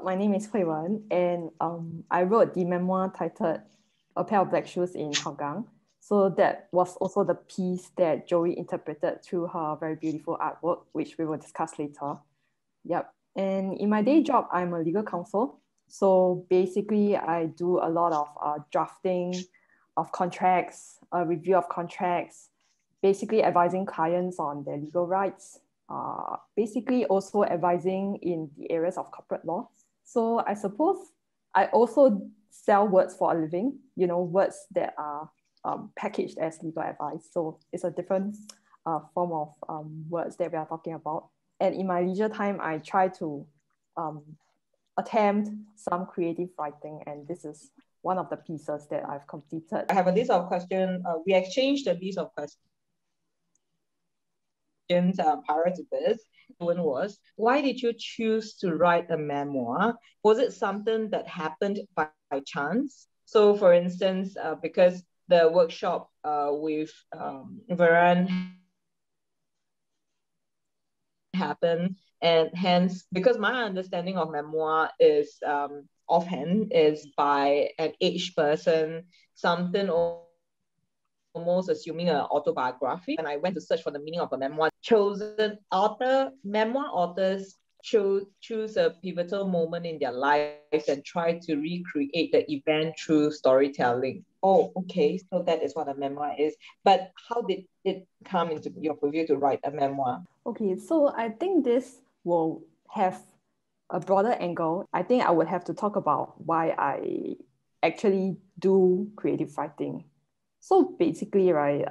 my name is Hui Wen, and I wrote the memoir titled A Pair of Black Shoes in Hougang. So that was also the piece that Joey interpreted through her very beautiful artwork, which we will discuss later. Yep. And in my day job, I'm a legal counsel. So basically, I do a lot of drafting of contracts, review of contracts, basically advising clients on their legal rights, basically also advising in the areas of corporate law. So I suppose I also sell words for a living, words that are packaged as legal advice. So it's a different form of words that we are talking about. And in my leisure time, I try to attempt some creative writing, and this is one of the pieces that I've completed. I have a list of questions. We exchanged a list of questions prior to this. One was, why did you choose to write a memoir? Was it something that happened by chance? So for instance, because the workshop with Varan happened, and hence, because my understanding of memoir is offhand is by an aged person, something almost assuming an autobiography. And I went to search for the meaning of a memoir. Memoir authors choose a pivotal moment in their lives and try to recreate the event through storytelling. Oh, okay, so that is what a memoir is. But how did it come into your purview to write a memoir? Okay, so I think this will have a broader angle. I think I would have to talk about why I actually do creative writing. So basically, right,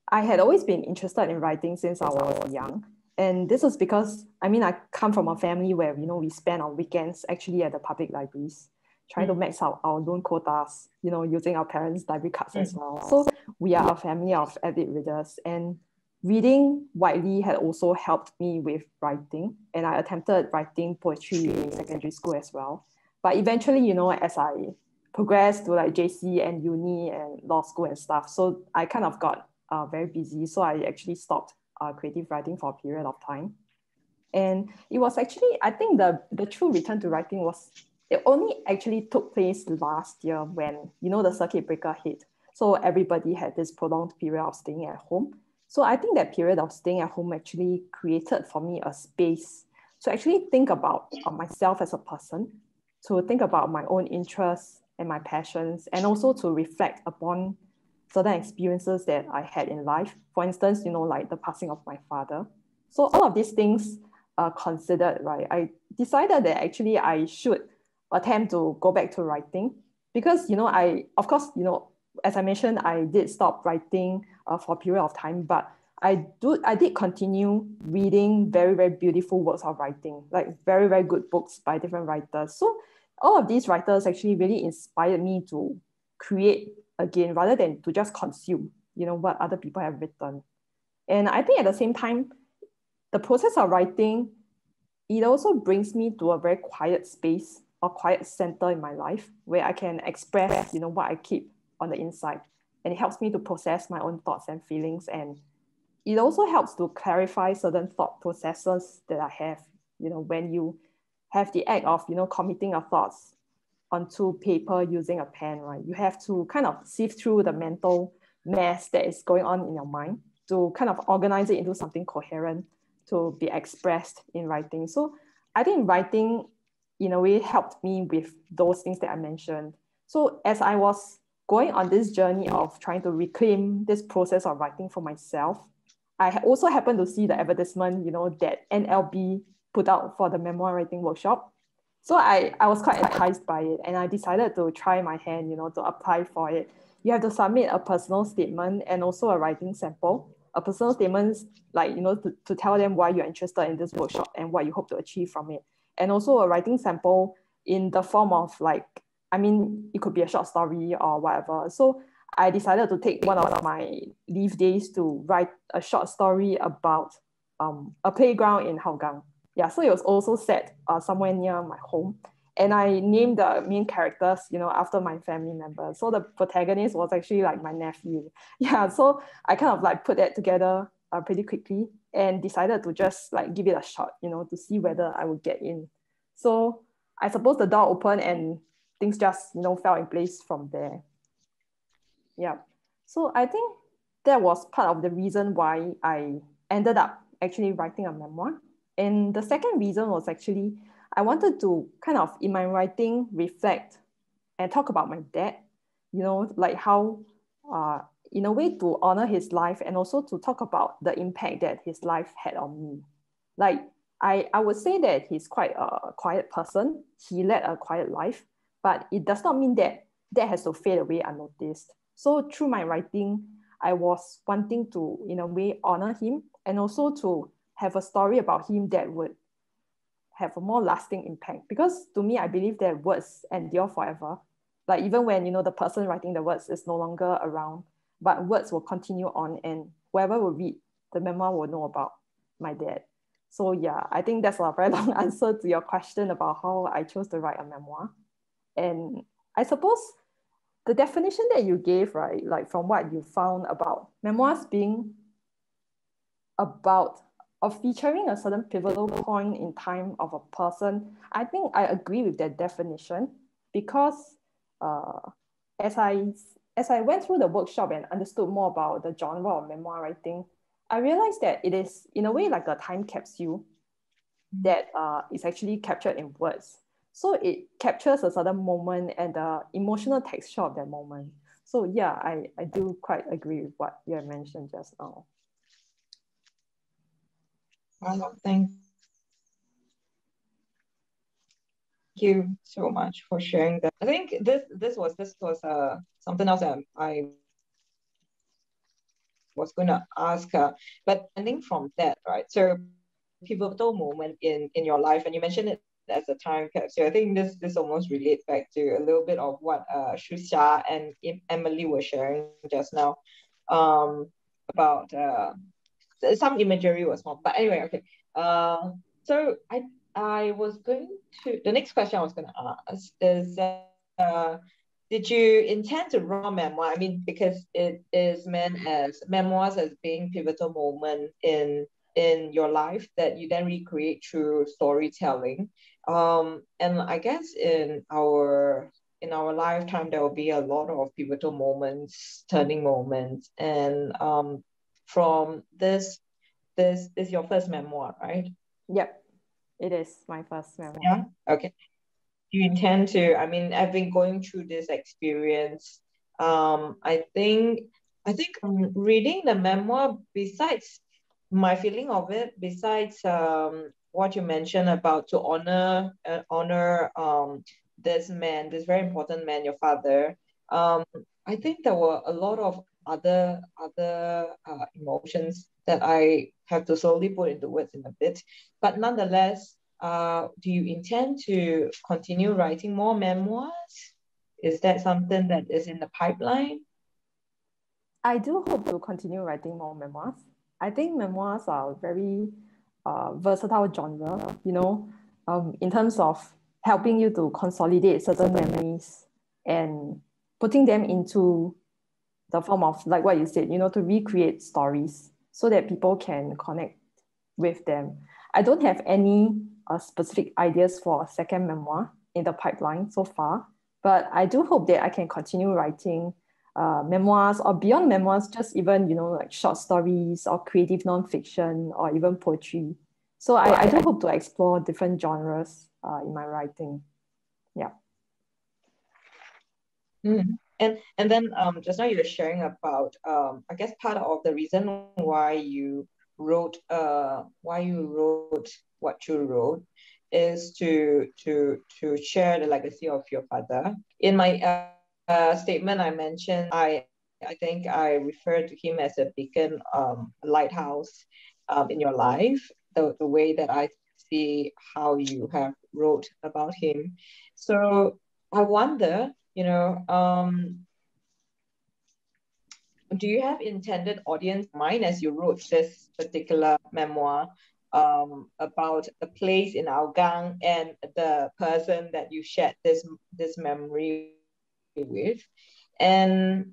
I had always been interested in writing since I was young. And this was because, I come from a family where, we spend our weekends actually at the public libraries, trying to max out our loan quotas, using our parents' library cards as well. So we are a family of avid readers, and reading widely had also helped me with writing. And I attempted writing poetry in secondary school as well. But eventually, as I progressed to like JC and uni and law school and stuff, so I kind of got very busy. So I actually stopped creative writing for a period of time. And it was actually, I think the true return to writing it only actually took place last year when, the circuit breaker hit. So everybody had this prolonged period of staying at home. So I think that period of staying at home actually created for me a space to actually think about myself as a person, to think about my own interests and my passions, and also to reflect upon certain experiences that I had in life. For instance, like the passing of my father. So all of these things considered, right, I decided that actually I should attempt to go back to writing because, as I mentioned, I did stop writing for a period of time, but I did continue reading very, very beautiful works of writing, like very, very good books by different writers. So all of these writers actually really inspired me to create again, rather than to just consume, what other people have written. And I think at the same time, the process of writing, it also brings me to a very quiet space or quiet center in my life where I can express, what I keep on the inside. And it helps me to process my own thoughts and feelings. And it also helps to clarify certain thought processes that I have, when you have the act of, committing your thoughts onto paper using a pen, right? You have to kind of sift through the mental mess that is going on in your mind to kind of organize it into something coherent to be expressed in writing. So I think writing, in a way, helped me with those things that I mentioned. So as I was going on this journey of trying to reclaim this process of writing for myself, I also happened to see the advertisement, that NLB put out for the memoir writing workshop. So I was quite enticed by it, and I decided to try my hand, to apply for it. You have to submit a personal statement and also a writing sample. A personal statement, like, to tell them why you're interested in this workshop and what you hope to achieve from it. And also a writing sample in the form of it could be a short story or whatever. So I decided to take one of my leave days to write a short story about a playground in Hougang. Yeah, so it was also set somewhere near my home. And I named the main characters, after my family members. So the protagonist was actually like my nephew. Yeah, so I kind of put that together pretty quickly and decided to just give it a shot, to see whether I would get in. So I suppose the door opened and things just, fell in place from there. Yeah. So I think that was part of the reason why I ended up actually writing a memoir. And the second reason was actually I wanted to kind of, in my writing, reflect and talk about my dad, like how, in a way, to honor his life and also to talk about the impact that his life had on me. Like, I would say that he's quite a quiet person. He led a quiet life, but it does not mean that that has to fade away unnoticed. So through my writing, I was wanting to, in a way, honor him and also to have a story about him that would have a more lasting impact. Because to me, I believe that words endure forever. Like even when, the person writing the words is no longer around, but words will continue on and whoever will read the memoir will know about my dad. So yeah, I think that's a very long answer to your question about how I chose to write a memoir. And I suppose the definition that you gave, right, like from what you found about memoirs being about or featuring a certain pivotal point in time of a person, I think I agree with that definition because uh, as I went through the workshop and understood more about the genre of memoir writing, I realized that it is in a way like a time capsule that is actually captured in words. So it captures a certain moment and the emotional texture of that moment. So yeah, I do quite agree with what you have mentioned just now. Thank you so much for sharing that. I think this was something else that I was going to ask, but ending from that, right? So pivotal moment in your life, and you mentioned it as a time capsule. I think this almost relates back to a little bit of what Shusha and Emily were sharing just now, about some imagery was more. But anyway, okay. So I was going to the next question I was going to ask is did you intend to write a memoir? I mean, because it is meant as memoirs as being pivotal moment in your life that you then recreate through storytelling. And I guess in our lifetime there will be a lot of pivotal moments, turning moments, and from this is your first memoir, right? Yep, it is my first memoir. Yeah. Okay. You intend to, I mean, I've been going through this experience. I think reading the memoir, besides my feeling of it, besides what you mentioned about to honor this man, this very important man, your father. I think there were a lot of other emotions that I have to slowly put into words in a bit, but nonetheless, do you intend to continue writing more memoirs? Is that something that is in the pipeline? I do hope to continue writing more memoirs. I think memoirs are a very versatile genre, in terms of helping you to consolidate certain memories and putting them into the form of, like what you said, to recreate stories so that people can connect with them. I don't have any specific ideas for a second memoir in the pipeline so far, but I do hope that I can continue writing memoirs or beyond memoirs, just even, like short stories or creative nonfiction or even poetry. So I do hope to explore different genres in my writing. Yeah. Mm. And then just now you were sharing about I guess part of the reason why you wrote what you wrote is to share the legacy of your father. In my statement I mentioned, I think I referred to him as a beacon, a lighthouse in your life, the way that I see how you have wrote about him. So I wonder, do you have intended audience in mind as you wrote this particular memoir, about a place in Hougang and the person that you shared this memory with? And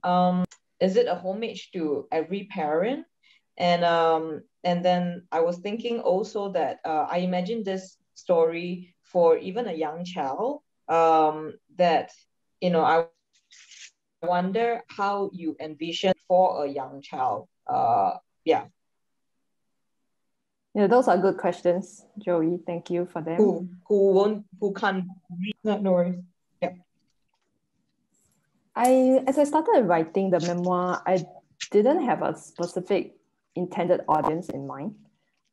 is it a homage to every parent? And then I was thinking also that I imagine this story for even a young child, that, I wonder how you envision for a young child. Yeah. Yeah, those are good questions, Joey. Thank you for them. Who can't read? No worries. Yeah. As I started writing the memoir, I didn't have a specific intended audience in mind.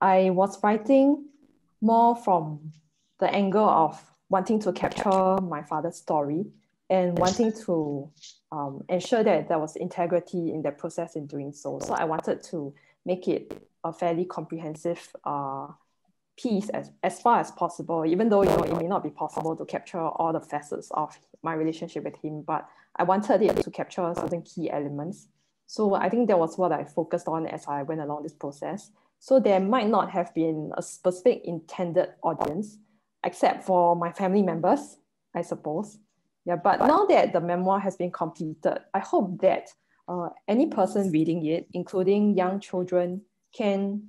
I was writing more from the angle of wanting to capture my father's story and wanting to ensure that there was integrity in the process in doing so. So I wanted to make it a fairly comprehensive piece as far as possible, even though it may not be possible to capture all the facets of my relationship with him, but I wanted it to capture certain key elements. So I think that was what I focused on as I went along this process. So there might not have been a specific intended audience, except for my family members, I suppose. Yeah, but now that the memoir has been completed, I hope that any person reading it, including young children, can,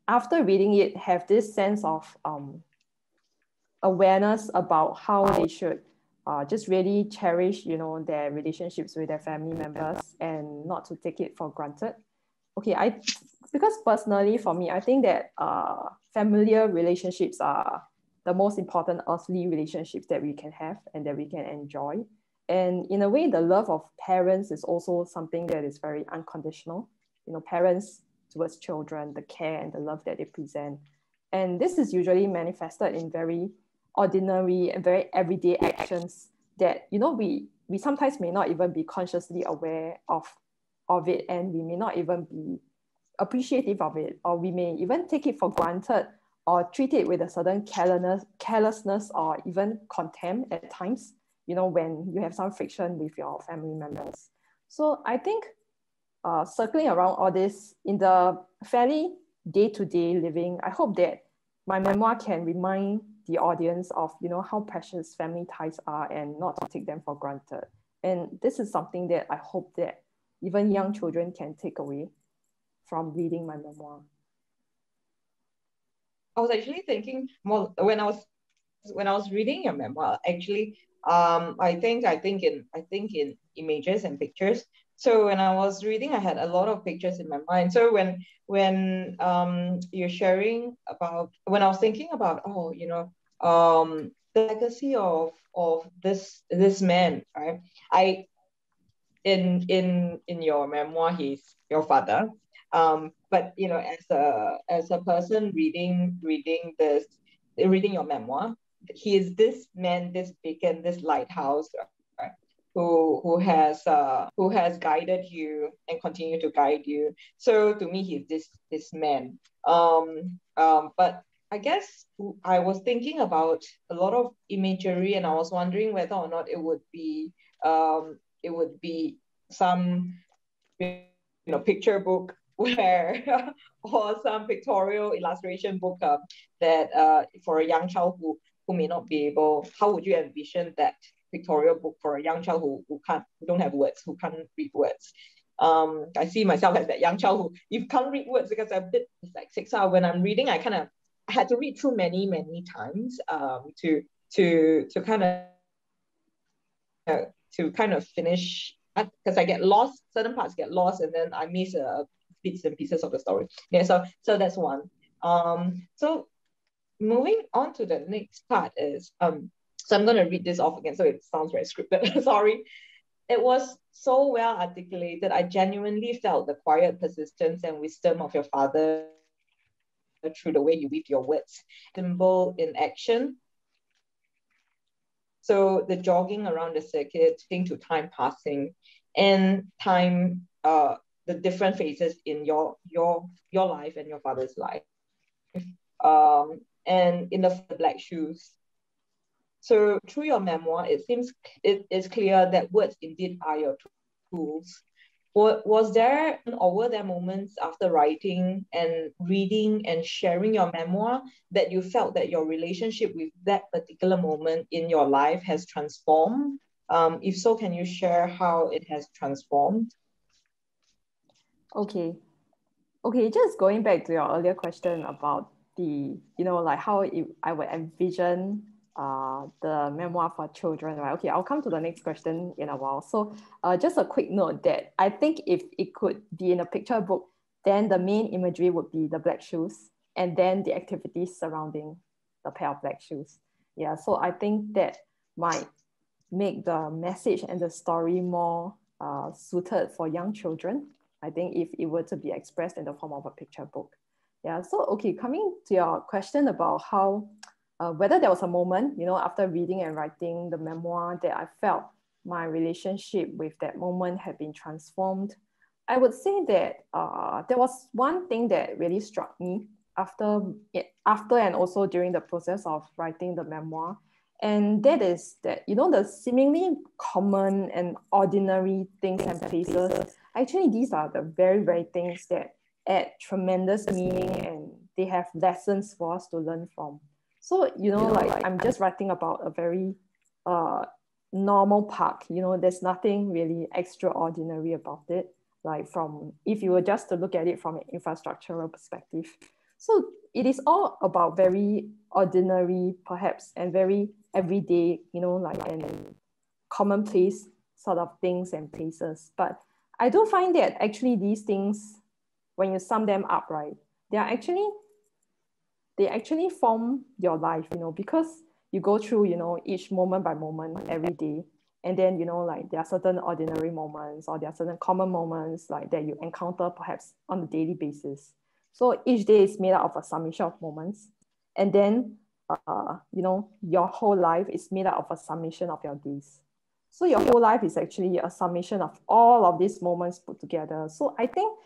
after reading it, have this sense of awareness about how they should just really cherish, their relationships with their family members and not to take it for granted. Okay, because personally for me, I think that familiar relationships are the most important earthly relationships that we can have and that we can enjoy. And in a way, the love of parents is also something that is very unconditional. Parents towards children, the care and the love that they present. And this is usually manifested in very ordinary and very everyday actions that, we sometimes may not even be consciously aware of it, and we may not even be appreciative of it, or we may even take it for granted or treat it with a certain carelessness or even contempt at times, when you have some friction with your family members. So I think circling around all this in the fairly day-to-day living, I hope that my memoir can remind the audience of, how precious family ties are and not to take them for granted. And this is something that I hope that even young children can take away from reading my memoir. I was actually thinking more when I was reading your memoir. Actually, I think in images and pictures. So when I was reading, I had a lot of pictures in my mind. So when you're sharing about, when I was thinking about, the legacy of this man, right? In your memoir, he's your father. But as a person reading your memoir, he is this man, this beacon, this lighthouse, right? Who has guided you and continue to guide you. So to me, he's this man. But I guess I was thinking about a lot of imagery, and I was wondering whether or not it would be some picture book where or some pictorial illustration book that for a young child who may not be able. How would you envision that pictorial book for a young child who don't have words, who can't read words? I see myself as that young child who, if you can't read words, because I'm a bit dyslexic, so when I'm reading, I had to read through many times to kind of finish, because I get lost, certain parts get lost, and then I miss bits and pieces of the story. Yeah, so that's one. So moving on to the next part is so I'm going to read this off again, so it sounds very scripted. Sorry. It was so well articulated. I genuinely felt the quiet persistence and wisdom of your father through the way you weave your words. Symbol in action. So the jogging around the circuit, thing to time passing, and time, the different phases in your life and your father's life. And in the black shoes. So through your memoir, it is clear that words indeed are your tools. Was there, or were there moments after writing and reading and sharing your memoir that you felt that your relationship with that particular moment in your life has transformed? If so, can you share how it has transformed? Okay, just going back to your earlier question about the, like how I would envision the memoir for children, right? Okay, I'll come to the next question in a while. So just a quick note that I think if it could be in a picture book, then the main imagery would be the black shoes and then the activities surrounding the pair of black shoes. Yeah, so I think that might make the message and the story more suited for young children. I think if it were to be expressed in the form of a picture book. Yeah, so okay, coming to your question about how, whether there was a moment, after reading and writing the memoir that I felt my relationship with that moment had been transformed. I would say that there was one thing that really struck me after and also during the process of writing the memoir. And that is that, the seemingly common and ordinary things and places, actually, these are the very, very things that add tremendous meaning and they have lessons for us to learn from. So, like I'm just writing about a very normal park, there's nothing really extraordinary about it. Like if you were just to look at it from an infrastructural perspective. So it is all about very ordinary, perhaps, and very everyday, and commonplace sort of things and places. But I do find that actually these things, when you sum them up, right, they actually form your life, because you go through, each moment by moment every day. And then, like there are certain ordinary moments or there are certain common moments like that you encounter perhaps on a daily basis. So each day is made up of a summation of moments. And then, your whole life is made up of a summation of your days. So your whole life is actually a summation of all of these moments put together. So I think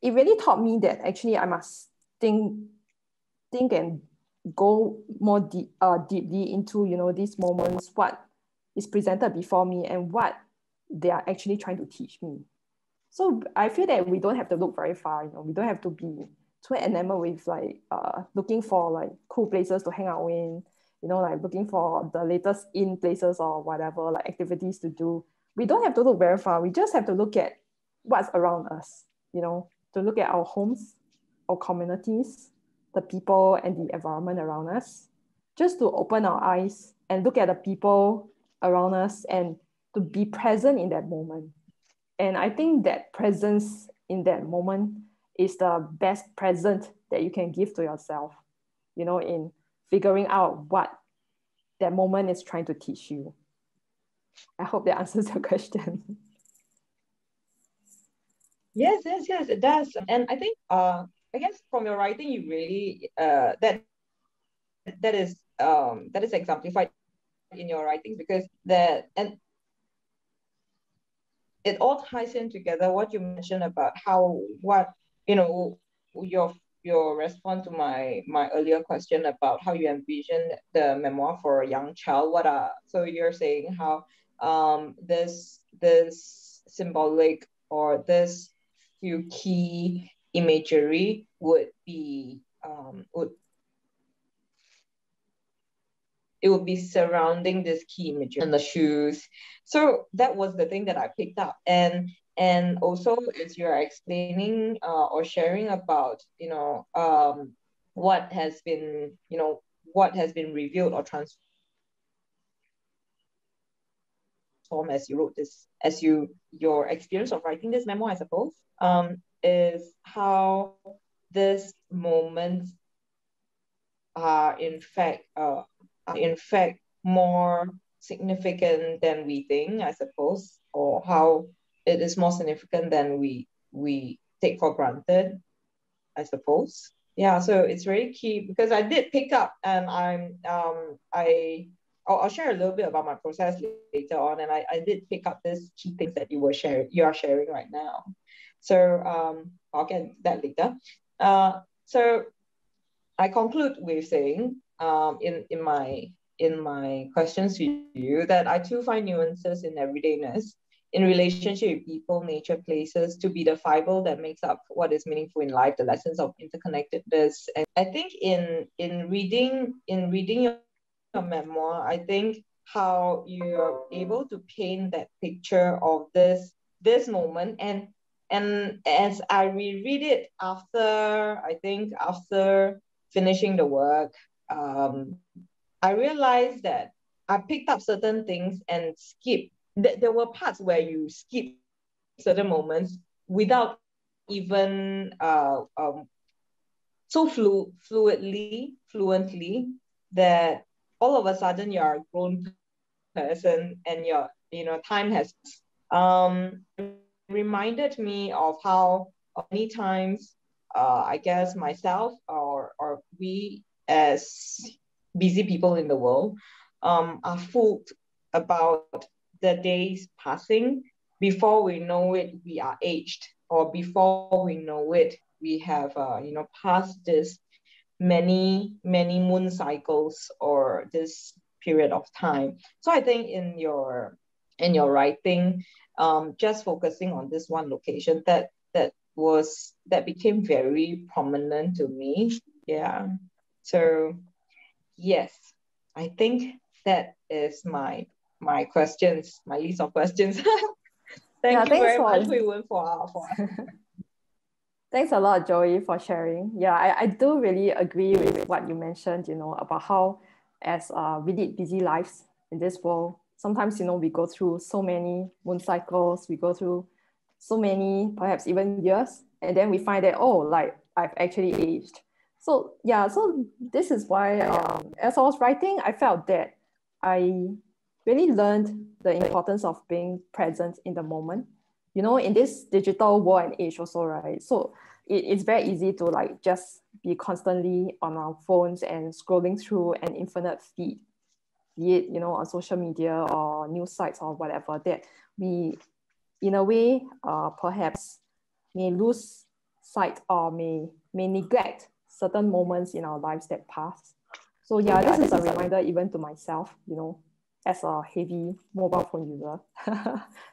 it really taught me that actually I must think and go more deeply into, these moments, what is presented before me and what they are actually trying to teach me. So I feel that we don't have to look very far, we don't have to be too enamored with like looking for like cool places to hang out in, like looking for the latest in places or whatever, like activities to do. We don't have to look very far. We just have to look at what's around us, to look at our homes, our communities, the people and the environment around us, just to open our eyes and look at the people around us and to be present in that moment. And I think that presence in that moment is the best present that you can give to yourself, in figuring out what that moment is trying to teach you. I hope that answers your question. Yes, it does. And I think I guess from your writing you really that is exemplified in your writings, because that, and it all ties in together what you mentioned about how what your response to my earlier question about how you envision the memoir for a young child. So you're saying how this symbolic or this few key imagery would be it would be surrounding this key imagery and the shoes. So that was the thing that I picked up. And also as you're explaining or sharing about, what has been, revealed or transformed as you wrote this, your experience of writing this memoir, I suppose, is how this moments are in fact more significant than we think, I suppose, or how it is more significant than we take for granted, I suppose. Yeah, so it's very key because I did pick up, and I'll share a little bit about my process later on, and I did pick up this key things that you are sharing right now. So I'll get that later. So I conclude with saying, in my questions to you, that I too find nuances in everydayness, in relationship with people, nature, places, to be the fiber that makes up what is meaningful in life, the lessons of interconnectedness. And I think in reading your memoir, I think how you're able to paint that picture of this moment, and as I reread it after finishing the work, I realized that I picked up certain things and skip. There were parts where you skip certain moments without even so fluently, that all of a sudden you're a grown person and time has reminded me of how many times I guess myself or we as busy people in the world are fooled about the days passing. Before we know it, we are aged, or before we know it, we have passed this many moon cycles or this period of time. So I think in your writing, just focusing on this one location that became very prominent to me. Yeah. So yes, I think that is my questions, my list of questions. Thank you very much, Hui Wen, for Thanks a lot, Joey, for sharing. Yeah, I do really agree with what you mentioned, about how as we lead busy lives in this world, sometimes, we go through so many moon cycles, we go through so many, perhaps even years, and then we find that, oh, like I've actually aged. So yeah, so this is why as I was writing, I felt that I really learned the importance of being present in the moment. In this digital world and age also, right? So it's very easy to like just be constantly on our phones and scrolling through an infinite feed, be it, on social media or news sites or whatever, that we, in a way, perhaps may lose sight or may neglect certain moments in our lives that pass. So yeah, this is a reminder even to myself, as a heavy mobile phone user,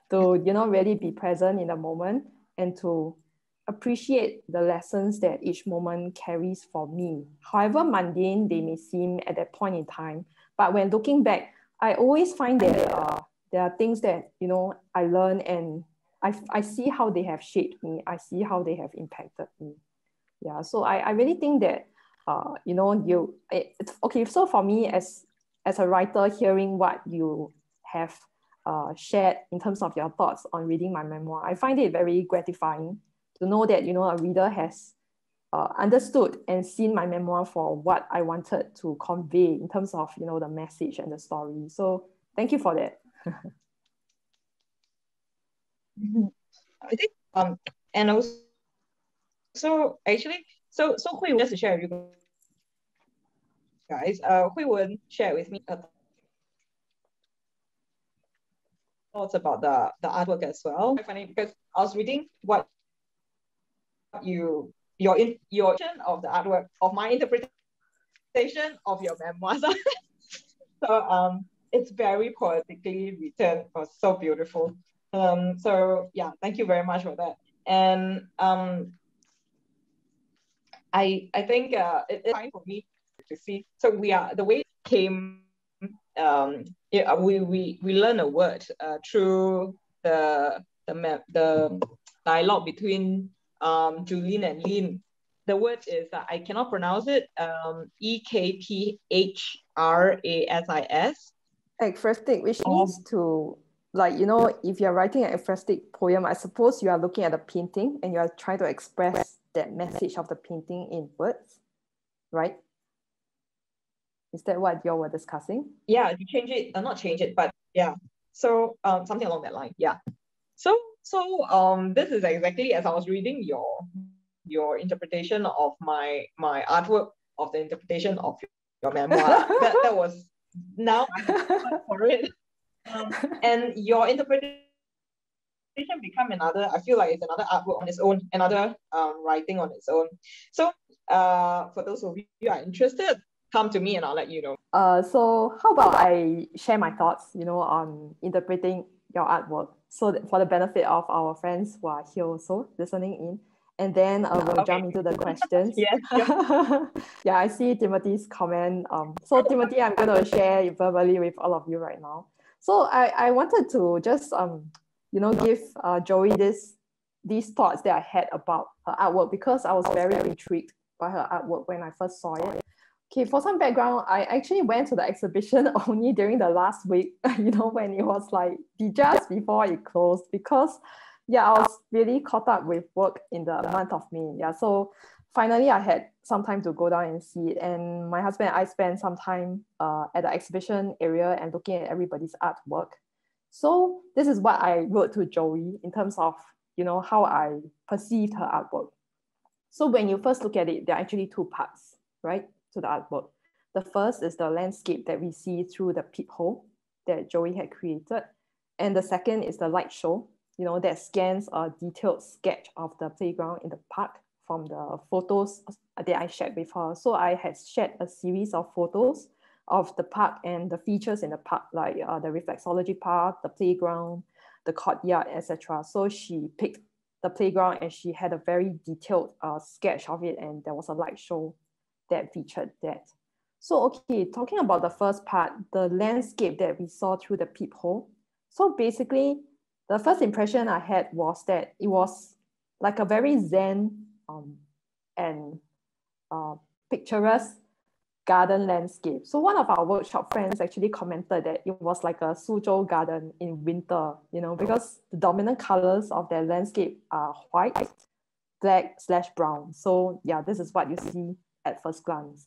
to, really be present in the moment and to appreciate the lessons that each moment carries for me, however mundane they may seem at that point in time. But when looking back, I always find that there are things that, I learn, and I see how they have shaped me. I see how they have impacted me. Yeah, so I really think that, okay, so for me as a writer, hearing what you have shared in terms of your thoughts on reading my memoir, I find it very gratifying to know that, a reader has understood and seen my memoir for what I wanted to convey in terms of, the message and the story. So thank you for that. I think and also actually so Hui, just to share with you guys, Hui Wen shared with me thoughts about the artwork as well. Funny because I was reading what your of the artwork of my interpretation of your memoirs. So it's very poetically written. It was so beautiful. So yeah, thank you very much for that. And I think it's fine for me to see. So we are the way it came. Yeah, we learn a word through the dialogue between Julene and Lin. The word is I cannot pronounce it. Ekphrasis. Ekphrastic, which means to, like, if you're writing an ekphrastic poem, I suppose you are looking at a painting and you are trying to express that message of the painting in words, right? Is that what you were discussing? Yeah, you change it, not change it, but yeah. So something along that line. Yeah. So this is exactly as I was reading your interpretation of my artwork, of the interpretation of your memoir. that was now I'm for it. And your interpretation become another, I feel like it's another artwork on its own, another writing on its own. So for those of you who are interested, come to me and I'll let you know. So how about I share my thoughts, on interpreting your artwork, so for the benefit of our friends who are here also listening in, and then we'll jump into the questions. Yes. Yeah, I see Timothy's comment. So Timothy, I'm going to share it verbally with all of you right now. So I wanted to just give Joey these thoughts that I had about her artwork, because I was very intrigued by her artwork when I first saw it. Okay, for some background, I actually went to the exhibition only during the last week, when it was like just before it closed, because I was really caught up with work in the month of May. Yeah, so finally I had some time to go down and see it. And my husband and I spent some time at the exhibition area and looking at everybody's artwork. So this is what I wrote to Joey in terms of, how I perceived her artwork. So when you first look at it, there are actually two parts, right, to the artwork. The first is the landscape that we see through the peephole that Joey had created. And the second is the light show, that scans a detailed sketch of the playground in the park from the photos that I shared with her. So I had shared a series of photos of the park and the features in the park, like the reflexology park, the playground, the courtyard, etc. So she picked the playground and she had a very detailed sketch of it, and there was a light show that featured that. So, okay, talking about the first part, the landscape that we saw through the peephole. So basically, the first impression I had was that it was like a very zen and picturesque garden landscape. So one of our workshop friends actually commented that it was like a Suzhou garden in winter, because the dominant colors of their landscape are white, black/brown. So yeah, this is what you see at first glance.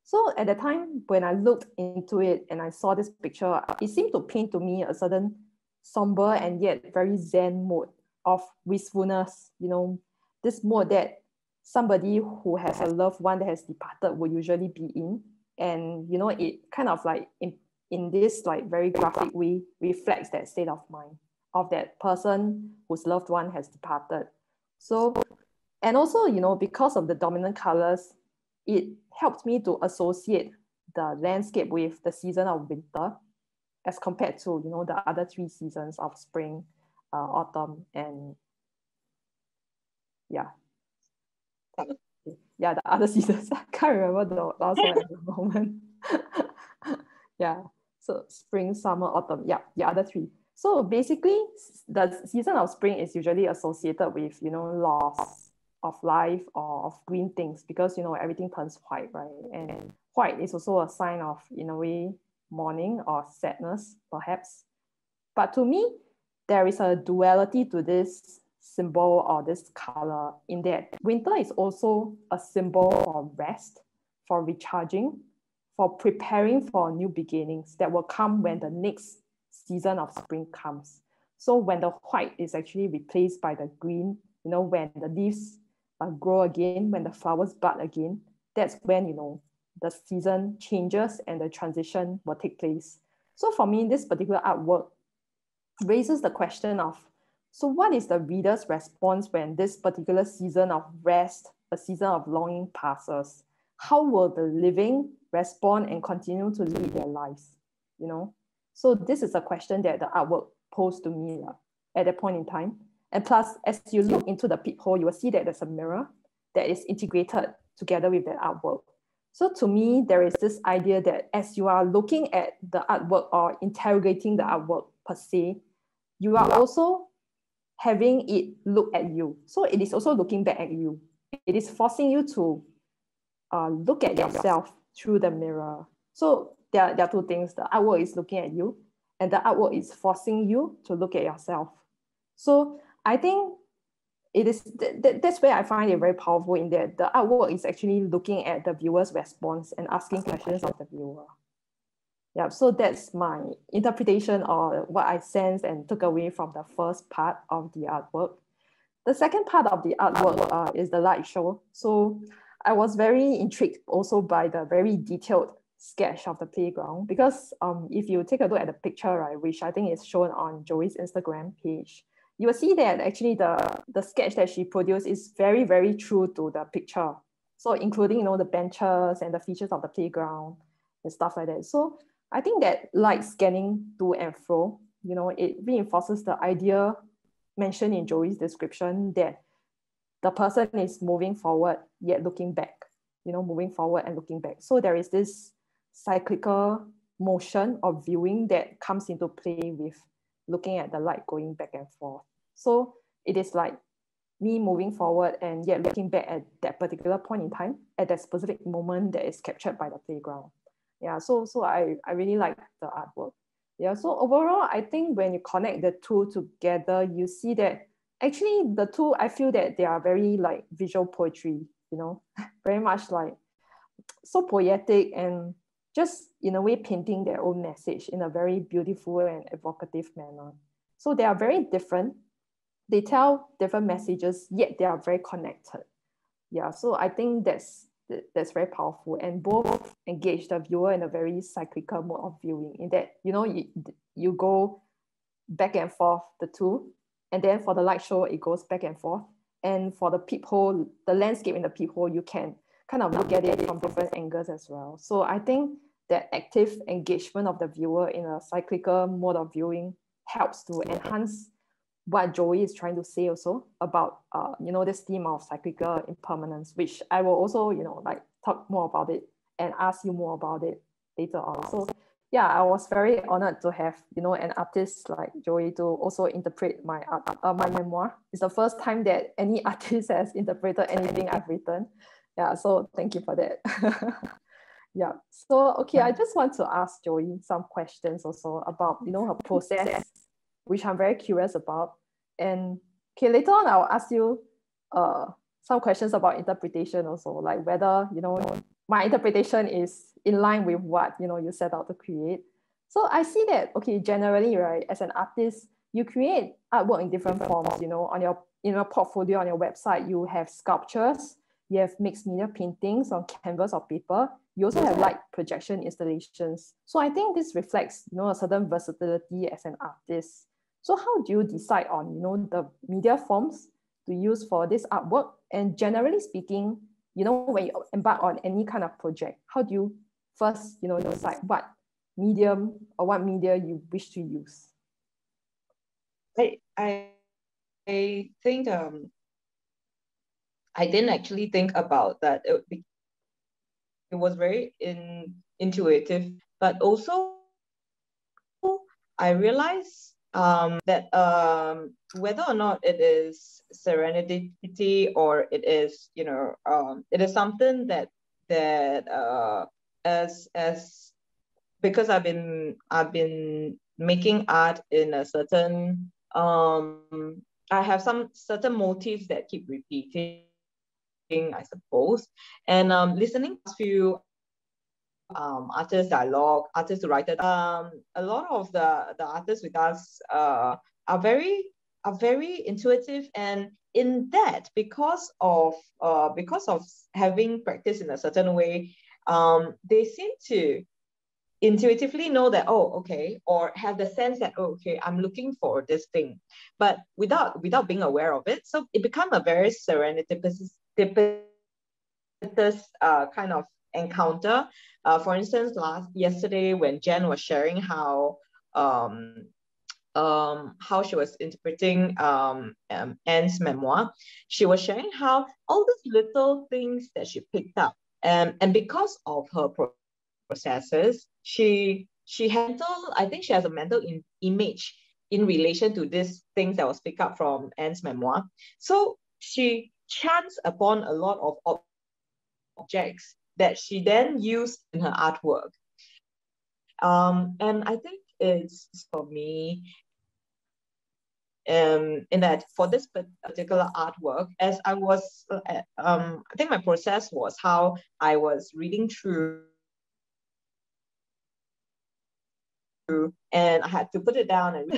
So at the time when I looked into it and I saw this picture, it seemed to paint to me a certain somber and yet very zen mode of wistfulness, this mode that somebody who has a loved one that has departed will usually be in. And, it kind of like in this like very graphic way reflects that state of mind of that person whose loved one has departed. So, and also, because of the dominant colors, it helped me to associate the landscape with the season of winter as compared to, the other three seasons of spring, autumn, and the other seasons. I can't remember the last one at the moment. So spring, summer, autumn, the other three. So basically, the season of spring is usually associated with, loss of life or of green things, because, everything turns white, right? And white is also a sign of, in a way, mourning or sadness, perhaps. But to me, there is a duality to this symbol or this color, in that winter is also a symbol for rest, for recharging, for preparing for new beginnings that will come when the next season of spring comes. So when the white is actually replaced by the green, when the leaves grow again, when the flowers bud again, that's when, the season changes and the transition will take place. So for me, this particular artwork raises the question of, so what is the reader's response when this particular season of rest, a season of longing passes? How will the living respond and continue to lead their lives? So this is a question that the artwork posed to me at that point in time. And plus, as you look into the peephole, you will see that there's a mirror that is integrated together with that artwork. So to me, there is this idea that as you are looking at the artwork or interrogating the artwork per se, you are also having it look at you. So it is also looking back at you. It is forcing you to look at yourself through the mirror. So there are two things. The artwork is looking at you, and the artwork is forcing you to look at yourself. So I think it is that's where I find it very powerful, in that the artwork is actually looking at the viewer's response and asking questions of the viewer. Yeah, so that's my interpretation or what I sensed and took away from the first part of the artwork. The second part of the artwork is the light show. So I was very intrigued also by the very detailed sketch of the playground, because if you take a look at the picture, right, which I think is shown on Joey's Instagram page, you will see that actually the sketch that she produced is very, very true to the picture. So including, the benches and the features of the playground and stuff like that. So I think that light scanning to and fro, it reinforces the idea mentioned in Joey's description that the person is moving forward yet looking back, moving forward and looking back. So there is this cyclical motion of viewing that comes into play with looking at the light going back and forth. So it is like me moving forward and yet looking back at that particular point in time, at that specific moment that is captured by the playground. Yeah, so I really like the artwork. Yeah, so overall, I think when you connect the two together, you see that actually the two, I feel that they are very like visual poetry, you know, very much like so poetic and just in a way painting their own message in a very beautiful and evocative manner. So they are very different. They tell different messages, yet they are very connected. Yeah, so I think that's very powerful, and both engage the viewer in a very cyclical mode of viewing, in that, you know, you go back and forth the two, and then for the light show it goes back and forth, and for the peephole, the landscape in the peephole, you can kind of look at it from different angles as well. So I think that active engagement of the viewer in a cyclical mode of viewing helps to enhance what Joey is trying to say also about you know, this theme of cyclical impermanence, which I will also, you know, like talk more about it and ask you more about it later on. So yeah, I was very honored to have, you know, an artist like Joey to also interpret my my memoir. It's the first time that any artist has interpreted anything I've written. Yeah, so thank you for that. Yeah. So okay, I just want to ask Joey some questions also about, you know, her process, which I'm very curious about. And okay, later on I'll ask you some questions about interpretation also, like whether, you know, my interpretation is in line with what, you know, you set out to create. So I see that, okay, generally, right, as an artist, you create artwork in different forms, you know, on your, in your portfolio, on your website, you have sculptures, you have mixed media paintings on canvas or paper. You also have light projection installations. So I think this reflects, you know, a certain versatility as an artist. So how do you decide on, you know, the media forms to use for this artwork? And generally speaking, you know, when you embark on any kind of project, how do you first, you know, decide what medium or what media you wish to use? I think I didn't actually think about that. It was very intuitive, but also I realized that whether or not it is serendipity or it is, you know, it is something that as because I've been making art in a certain I have some certain motifs that keep repeating, I suppose. And listening to a few artist dialogue, artist to writer, a lot of the artists with us are very intuitive, and in that, because of having practiced in a certain way, they seem to intuitively know that, oh, okay, or have the sense that, oh, okay, I'm looking for this thing, but without being aware of it. So it become a very serendipitous kind of encounter. For instance, yesterday when Jen was sharing how she was interpreting Anne's memoir, she was sharing how all these little things that she picked up, and because of her processes, she handled, I think she has a mental image in relation to these things that was picked up from Anne's memoir. So she chanced upon a lot of objects that she then used in her artwork. And I think it's for me, in that for this particular artwork, as I was, I think my process was how I was reading through, and I had to put it down. And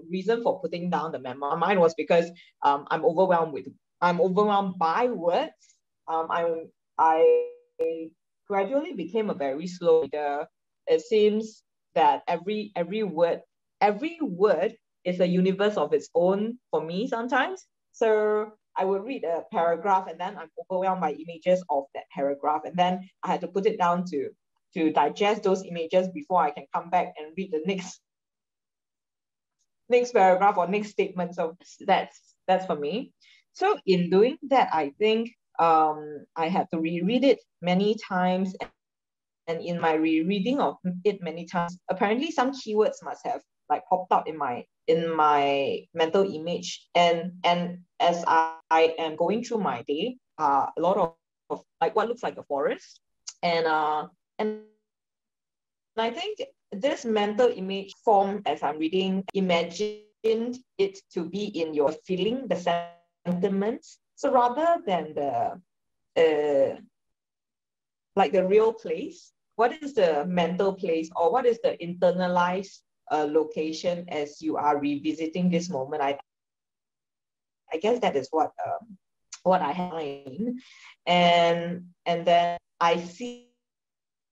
reason for putting down the memoir, mine was because I'm overwhelmed by words. I gradually became a very slow reader. It seems that every word is a universe of its own for me sometimes. So I would read a paragraph and then I'm overwhelmed by images of that paragraph, and then I had to put it down to digest those images before I can come back and read the next paragraph or next statement. So that's for me. So in doing that, I think I had to reread it many times, and in my rereading of it many times, apparently some keywords must have like popped up in my in my mental image. And as I am going through my day, a lot of like what looks like a forest, and I think this mental image form as I'm reading, imagined it to be in your feeling, the sentiments. So rather than the like the real place, what is the mental place, or what is the internalized location as you are revisiting this moment? I guess that is what I have in, and then I see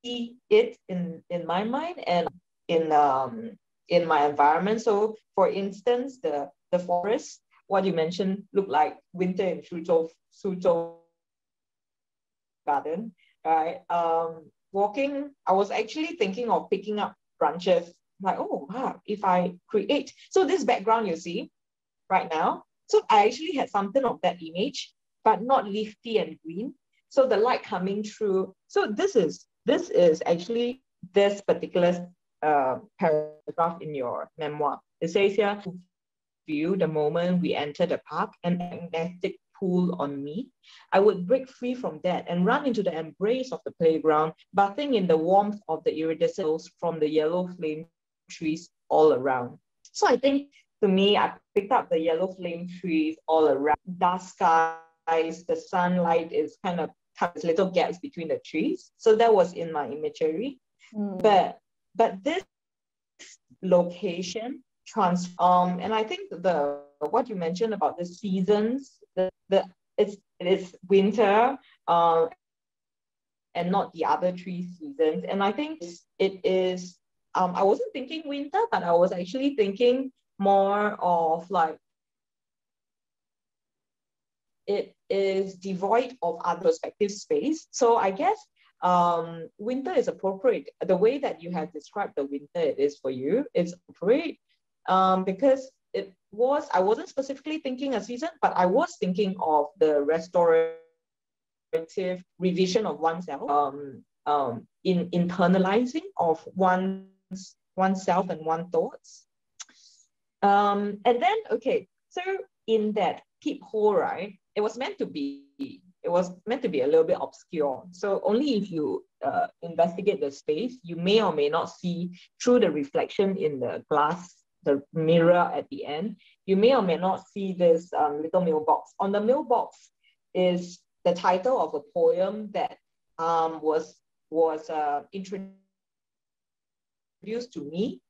it in my mind and in my environment. So for instance, the forest, what you mentioned, look like winter in Suzhou garden, right? Walking, I was actually thinking of picking up branches, like, oh wow, if I create, so this background you see right now, so I actually had something of that image, but not leafy and green. So the light coming through. So this is actually this particular paragraph in your memoir. It says here, view the moment we enter the park, an magnetic pull on me. I would break free from that and run into the embrace of the playground, bathing in the warmth of the iridescent from the yellow flame trees all around. So I think to me, I picked up the yellow flame trees all around, dark skies, the sunlight is kind of has little gaps between the trees. So that was in my imagery. But this location and I think the what you mentioned about the seasons, it is winter and not the other three seasons. And I think it is I wasn't thinking winter, but I was actually thinking more of like it is devoid of other perspective space. So I guess winter is appropriate. The way that you have described the winter it is for you, it's appropriate because I wasn't specifically thinking a season, but I was thinking of the restorative revision of oneself, in internalizing of oneself and one's thoughts. And then, okay, so in that peephole, right, it was meant to be a little bit obscure. So only if you investigate the space, you may or may not see through the reflection in the glass, the mirror at the end, you may or may not see this little mailbox. On the mailbox is the title of a poem that was introduced to me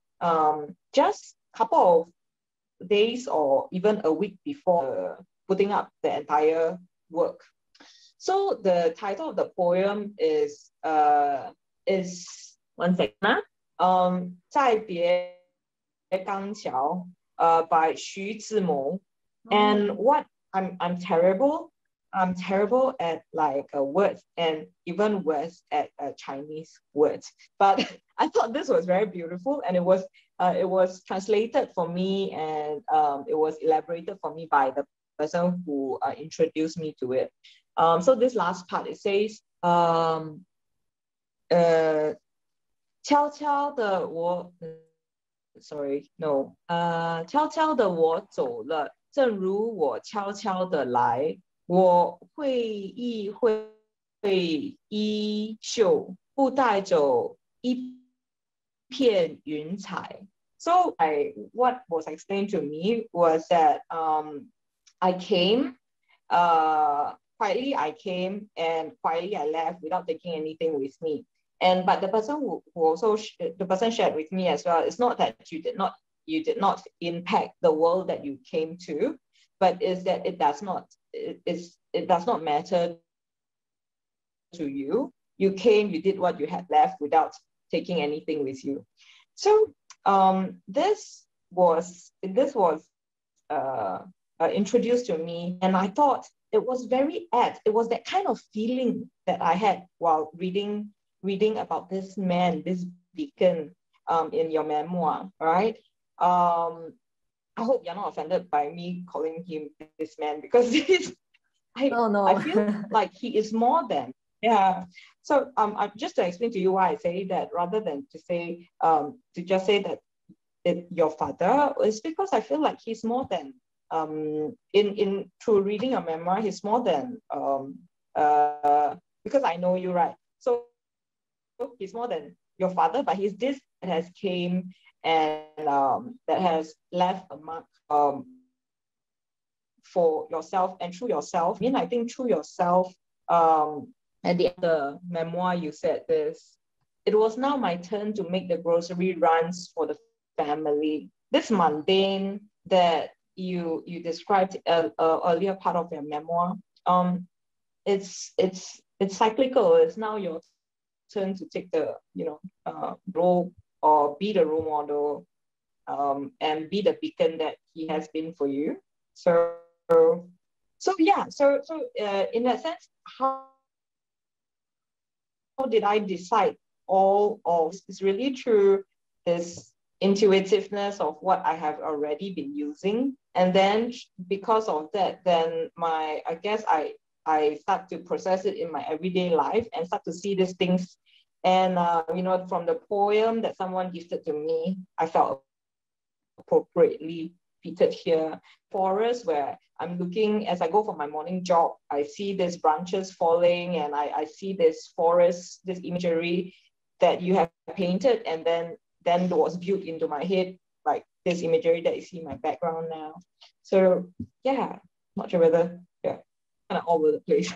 just a couple of days or even a week before putting up the entire work. So the title of the poem is one second, 再别康桥 by Xu Zimo. And what I'm terrible at like words and even worse at Chinese words. But I thought this was very beautiful, and it was translated for me, and it was elaborated for me by the person who introduced me to it. So this last part, it says, 悄悄的我 sorry no 悄悄的我走了，正如我悄悄的来，我会意会衣袖，不带走一片云彩。So what was explained to me was that I came, quietly I came and quietly I left without taking anything with me. But the person who also the person shared with me as well, it's not that you did not impact the world that you came to, but is that it does not matter to you. You came, you did what you had left without taking anything with you. So this was introduced to me, and I thought it was very apt. It was that kind of feeling that I had while reading about this man, this beacon, in your memoir, right? I hope you're not offended by me calling him this man, because No. I feel like he is more than, yeah. So just to explain to you why I say that, rather than to say to just say that your father is because I feel like he's more than in through reading your memoir, he's more than because I know you, right? So he's more than your father, but he's this that has came and that has left a mark for yourself and through yourself. I mean, I think through yourself, at the end of the memoir, you said this: it was now my turn to make the grocery runs for the family. This mundane that you described earlier part of your memoir, it's cyclical. It's now your turn to take the role or be the role model, and be the beacon that he has been for you. So yeah. So in that sense, how did I decide all of this? Is really through this intuitiveness of what I have already been using, and then because of that, then I guess I start to process it in my everyday life and start to see these things. And from the poem that someone gifted to me, I felt appropriately fitted here. Forest where I'm looking as I go for my morning jog, I see these branches falling, and I see this forest, this imagery that you have painted, and then was built into my head, like this imagery that you see in my background now. So yeah, not sure whether kind of all over the place.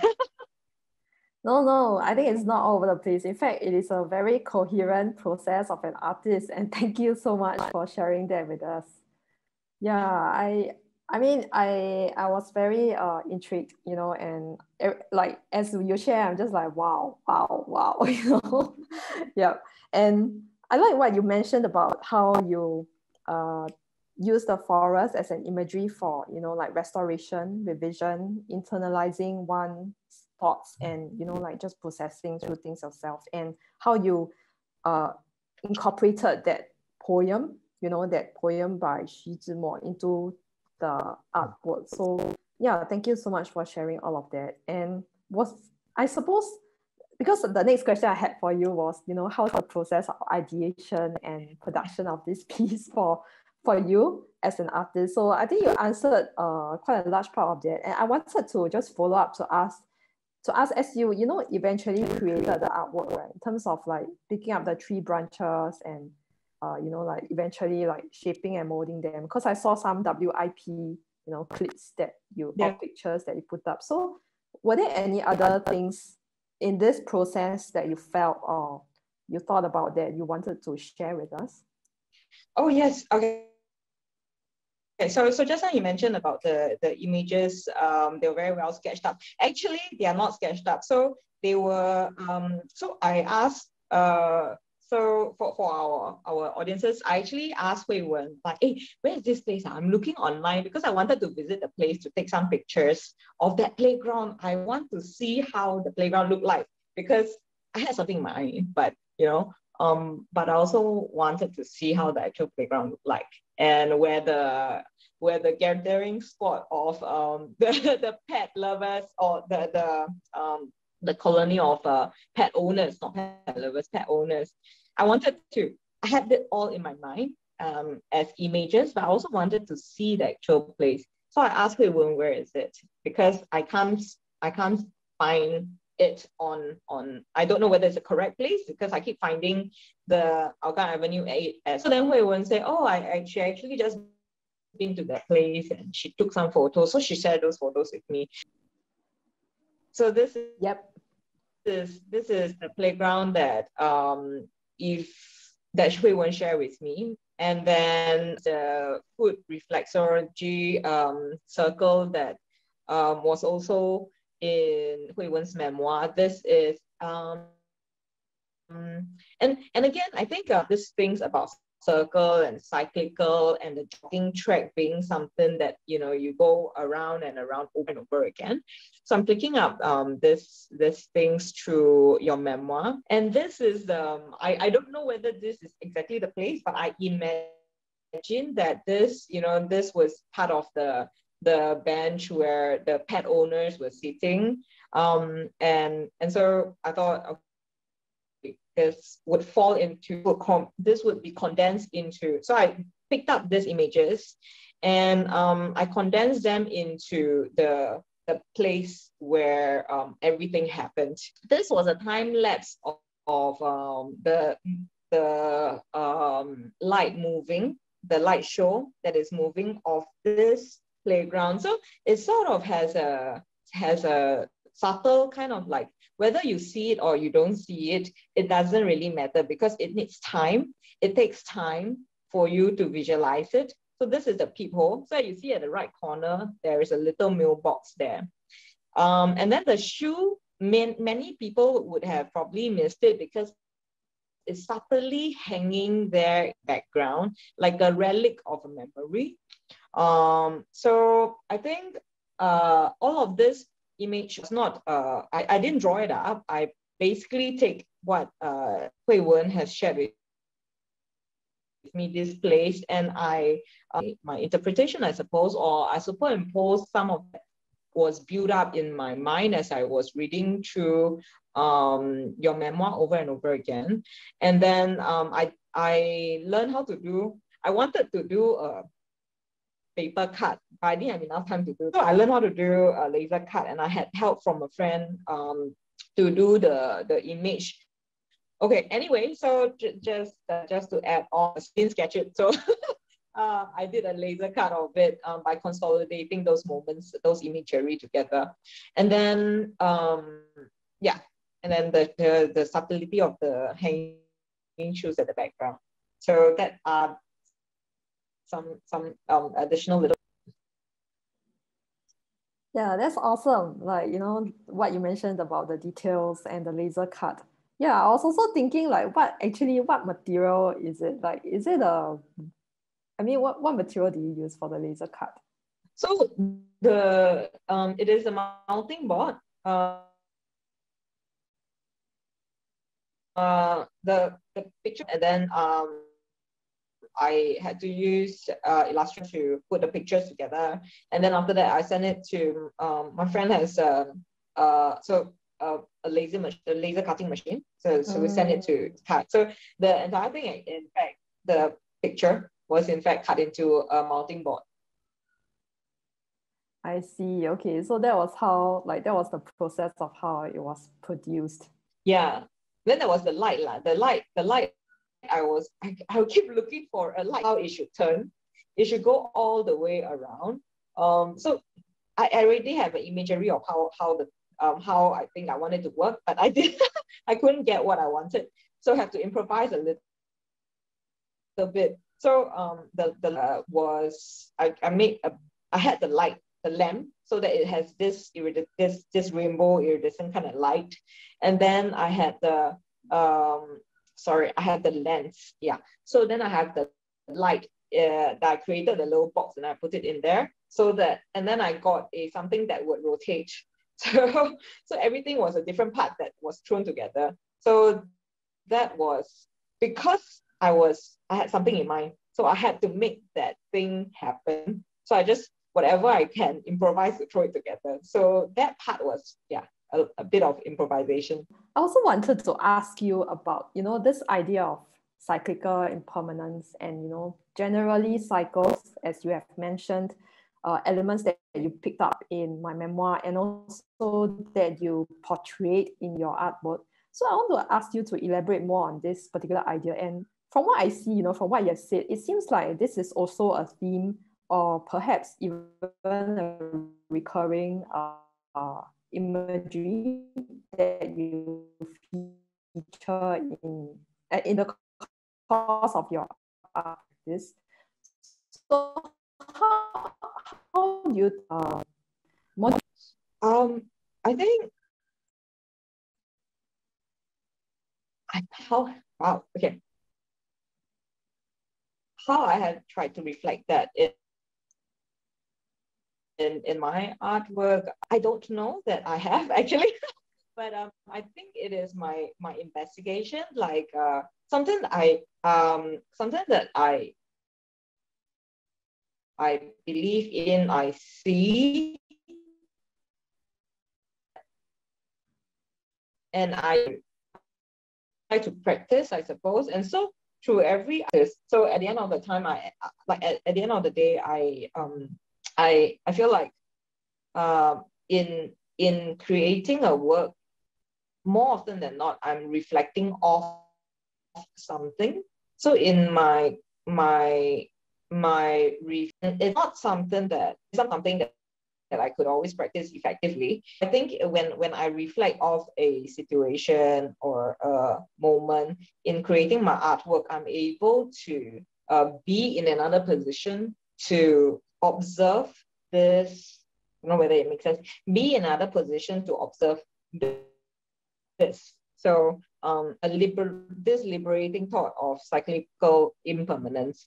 No, I think it's not all over the place. In fact, it is a very coherent process of an artist. And thank you so much for sharing that with us. Yeah, I mean, I was very intrigued, and like as you share, I'm just like, wow, yeah. And I like what you mentioned about how you use the forest as an imagery for, like restoration, revision, internalizing one's thoughts, and like just processing through things yourself, and how you incorporated that poem, that poem by Xu Zhimo into the artwork. So yeah, thank you so much for sharing all of that. And I suppose, because the next question I had for you was, how's the process of ideation and production of this piece for you as an artist? So I think you answered quite a large part of that. And I wanted to just follow up to ask, as you eventually created the artwork, right, in terms of like picking up the tree branches and like eventually like shaping and molding them, because I saw some WIP clips that or pictures that you put up. So were there any other things in this process that you felt or you thought about that you wanted to share with us? Oh yes, okay. So just now you mentioned about the images, they were very well sketched up. Actually, they are not sketched up. So they were so I asked so for our audiences, I actually asked Hui Wen, like, hey, where is this place? I'm looking online because I wanted to visit the place to take some pictures of that playground. I want to see how the playground looked like, because I had something in mind, but but I also wanted to see how the actual playground looked like, and where the gathering spot of the pet lovers, or the colony of pet owners, not pet lovers, pet owners. I had it all in my mind as images, but I also wanted to see the actual place. So I asked Hui Wen, where is it? Because I can't find it on I don't know whether it's the correct place, because I keep finding the Hougang Avenue 8. So then Hui Wen said, oh, she actually just been to that place and she took some photos. So she shared those photos with me. So this is the playground that Hui Wen shared with me. And then the food reflexology circle that was also in Hui Wen's memoir. This is and again, I think these things about circle and cyclical and the jogging track being something that you go around and around over and over again. So I'm picking up this things through your memoir, and this is I don't know whether this is exactly the place, but I imagine that this was part of the bench where the pet owners were sitting, and so I thought, okay, this would fall into this would be condensed into. So I picked up these images, and I condensed them into the place where everything happened. This was a time lapse of the light moving, the light show that is moving of this playground. So it sort of has a subtle kind of like, whether you see it or you don't see it, it doesn't really matter because it needs time. It takes time for you to visualize it. So this is the peephole. So you see at the right corner, there is a little mailbox there. And then the shoe, many people would have probably missed it because it's subtly hanging there in the background, like a relic of a memory. So I think all of this image was not, I didn't draw it up. I basically take what Hui Wen has shared with me, displaced, and my interpretation, I suppose, or I superimpose some of that was built up in my mind as I was reading through your memoir over and over again. And then I learned how to do, I wanted to do a paper cut, but I didn't have enough time to do. So I learned how to do a laser cut, and I had help from a friend to do the image. Okay, anyway, so just to add on, I didn't sketch it. So I did a laser cut of it by consolidating those moments, those imagery together. And then, yeah, and then the subtlety of the hanging shoes at the background. So that are some additional little. Yeah, that's awesome. Like, you know, what you mentioned about the details and the laser cut. Yeah, I was also thinking like what material is it? Like, is it what material do you use for the laser cut? So it is a mounting board. The picture, and then I had to use Illustrator to put the pictures together, and then after that I sent it to my friend has a laser cutting machine. So we sent it to cut. So the entire thing, in fact, the picture was in fact cut into a mounting board. I see. Okay, so that was the process of how it was produced. Yeah. Then there was the light. The light, I would keep looking for a light, how it should turn. It should go all the way around. So I already have an imagery of how I think I wanted to work, but I couldn't get what I wanted. So I had to improvise a little bit. So I had the light, the lamp, so that it has this rainbow iridescent kind of light, and then I had the I had the lens. Yeah. So then I have the light that I created a little box and I put it in there and then I got something that would rotate. So everything was a different part that was thrown together. So that was because I had something in mind. So I had to make that thing happen. So I just, whatever I can improvise to throw it together. So that part was, a bit of improvisation. I also wanted to ask you about, this idea of cyclical impermanence and, generally cycles, as you have mentioned, elements that you picked up in my memoir and also that you portrayed in your artwork. So I want to ask you to elaborate more on this particular idea. And from what I see, from what you have said, it seems like this is also a theme or perhaps even a recurring imagery that you feature in the course of your art practice. So how do you I think how I have tried to reflect that in my artwork, I don't know that I have actually. But I think it is my investigation, like something that I believe in, I see, and I try to practice, I suppose. And so through every artist. So at the end of the time, at the end of the day, I feel like in creating a work, more often than not, I'm reflecting off something. So in it's not something that I could always practice effectively. I think when I reflect of a situation or a moment in creating my artwork, I'm able to be in another position to observe this. I don't know whether it makes sense. Be in another position to observe this. So this liberating thought of cyclical impermanence.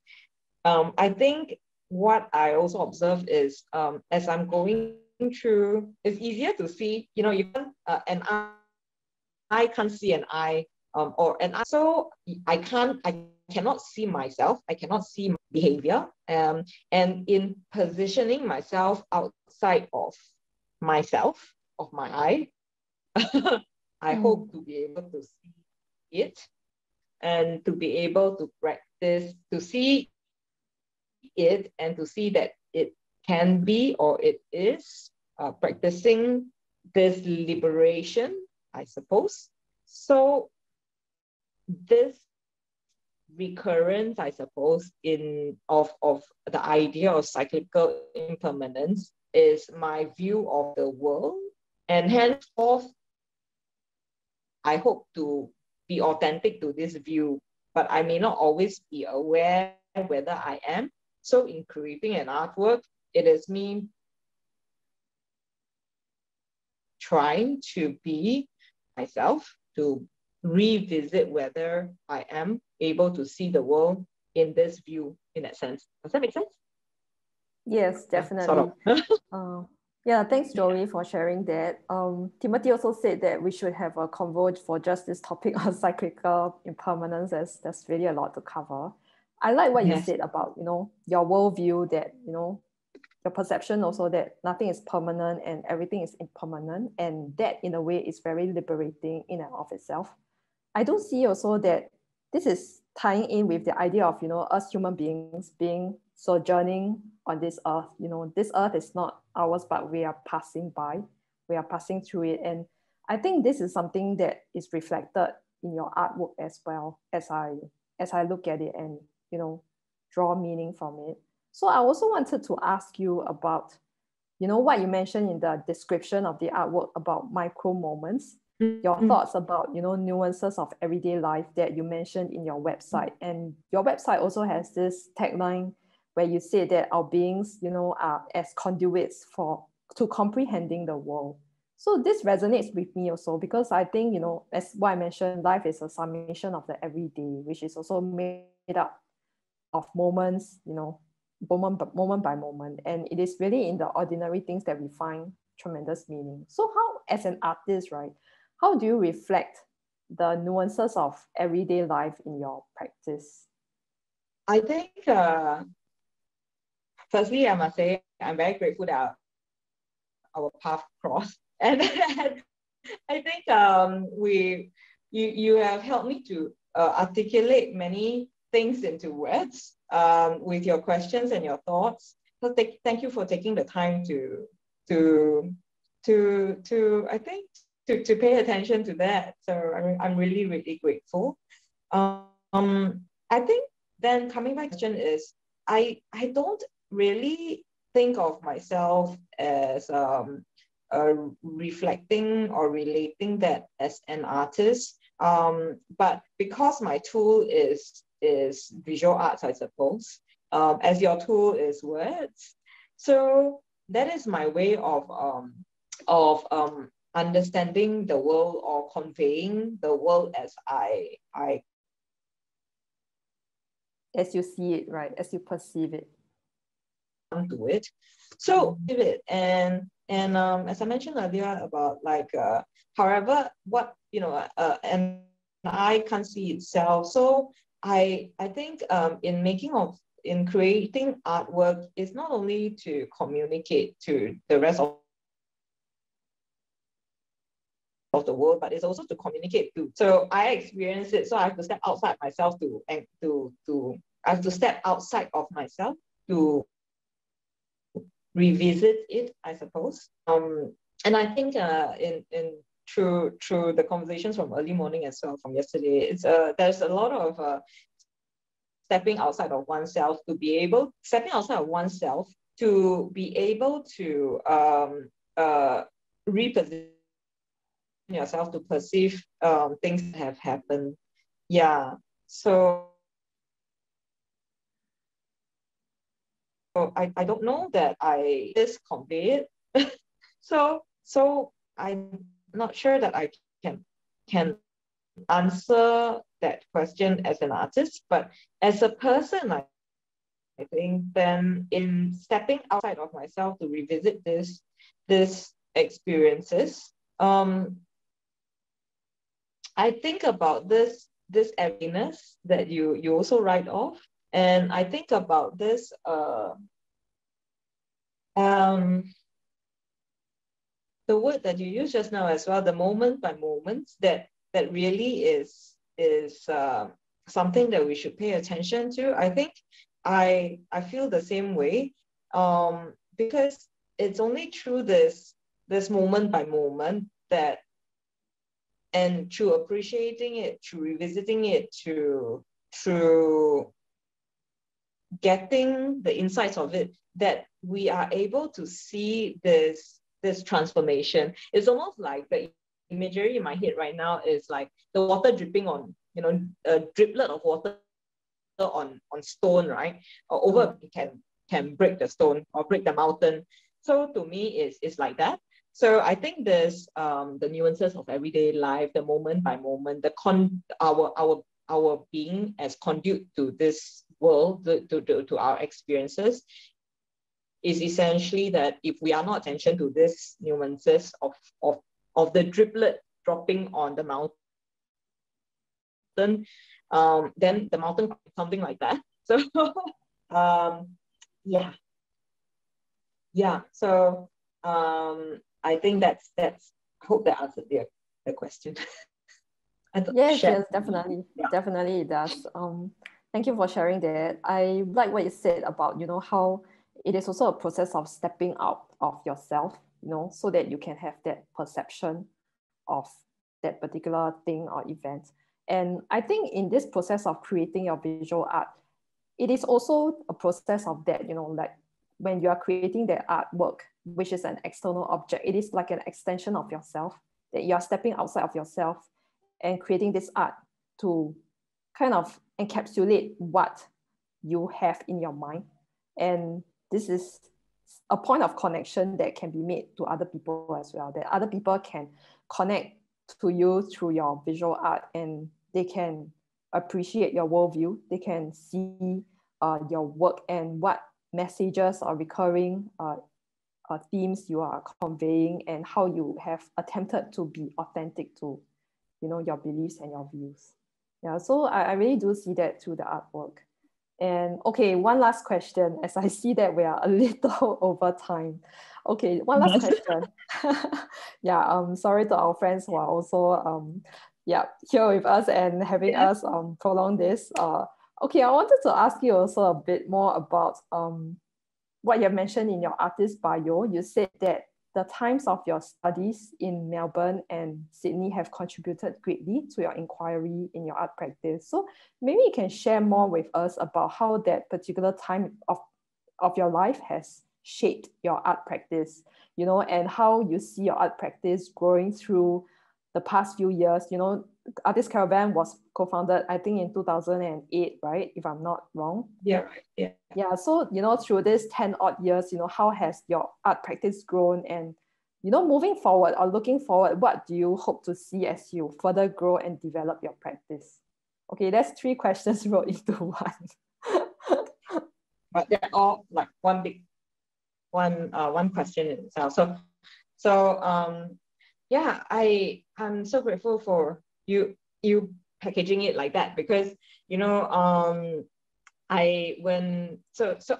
I think what I also observe is as I'm going through, it's easier to see, you can an eye can't see an eye, or an eye, so I cannot see myself, I cannot see my behavior. And in positioning myself outside of myself, of my eye, I hope to be able to see it and to be able to practice, to see it and to see that it can be or it is practicing this liberation, I suppose. So this recurrence, I suppose, of the idea of cyclical impermanence is my view of the world, and henceforth I hope to be authentic to this view, but I may not always be aware whether I am. So in creating an artwork, it is me trying to be myself, to revisit whether I am able to see the world in this view, in that sense. Does that make sense? Yes, definitely. Yeah, sort of. Yeah, thanks, Joey, for sharing that. Timothy also said that we should have a convo for just this topic on cyclical impermanence, as there's really a lot to cover. I like what you said about, your worldview, that, your perception also that nothing is permanent and everything is impermanent. And that, in a way, is very liberating in and of itself. I do see also that this is tying in with the idea of, us human beings being sojourning on this earth. This earth is not ours, but we are passing by, we are passing through it. And I think this is something that is reflected in your artwork as well, as I look at it and, draw meaning from it. So I also wanted to ask you about, what you mentioned in the description of the artwork about micro moments, your thoughts about, nuances of everyday life that you mentioned in your website. And your website also has this tagline where you say that our beings, are as conduits to comprehending the world. So this resonates with me also, because I think, as what I mentioned, life is a summation of the everyday, which is also made up of moments, moment by moment. And it is really in the ordinary things that we find tremendous meaning. So how, as an artist, right, how do you reflect the nuances of everyday life in your practice? I think, firstly, I must say I'm very grateful that our path crossed. And I think you have helped me to articulate many things into words with your questions and your thoughts. So thank you for taking the time to I think to pay attention to that. So I'm really, really grateful. I think then coming back to the question is, I don't really think of myself as reflecting or relating that as an artist. But because my tool is visual arts, I suppose, as your tool is words. So that is my way of understanding the world or conveying the world as as you see it, right? As you perceive it. Do it. So it and as I mentioned earlier about however what and I can't see itself. So I think in creating artwork is not only to communicate to the rest of of the world, but it's also to communicate too. So I experience it. So I have to step outside myself I have to step outside of myself to revisit it, I suppose. And I think in through the conversations from early morning as well from yesterday, there's a lot of stepping outside of oneself to be able to reposition yourself to perceive things that have happened. Yeah. So I don't know that I just convey it. so I'm not sure that I can answer that question as an artist, but as a person, I think then in stepping outside of myself to revisit this experiences, I think about this emptiness that you also write off, and I think about this the word that you used just now as well, the moment by moment, that really is something that we should pay attention to. I think I feel the same way, because it's only through this moment by moment that, and through appreciating it, through revisiting it, through getting the insights of it, that we are able to see this transformation. It's almost like the imagery in my head right now is like the water dripping on, a driplet of water on stone, right? Or over it can break the stone or break the mountain. So to me, it's like that. So I think there's the nuances of everyday life, the moment by moment, our being as conduit to this world, to our experiences, is essentially that if we are not attention to these nuances of the driplet dropping on the mountain, then the mountain something like that. So yeah. So I think that's I hope that answered the question. Yes, definitely. Yeah. Definitely it does. Thank you for sharing that. I like what you said about, how it is also a process of stepping out of yourself, so that you can have that perception of that particular thing or event. And I think in this process of creating your visual art, it is also a process of that, like when you are creating the artwork, which is an external object, it is like an extension of yourself, that you are stepping outside of yourself and creating this art to kind of encapsulate what you have in your mind. And this is a point of connection that can be made to other people as well, that other people can connect to you through your visual art, and they can appreciate your worldview. They can see your work and what messages or recurring themes you are conveying, and how you have attempted to be authentic to your beliefs and your views. Yeah, so I really do see that through the artwork. And okay, one last question, as I see that we are a little over time. Okay, one last question. Yeah, sorry to our friends who are also here with us and having us prolong this. Okay, I wanted to ask you also a bit more about what you mentioned in your artist bio. You said that the times of your studies in Melbourne and Sydney have contributed greatly to your inquiry in your art practice. So maybe you can share more with us about how that particular time of your life has shaped your art practice, and how you see your art practice growing through the past few years. Artist Caravan was co-founded, I think, in 2008, right? If I'm not wrong. Yeah, right. Yeah. Yeah. So, through this 10 odd years, how has your art practice grown? And, moving forward or looking forward, what do you hope to see as you further grow and develop your practice? Okay, that's 3 questions rolled into one. But they're all like one question in itself. So yeah, I'm so grateful for you packaging it like that, because so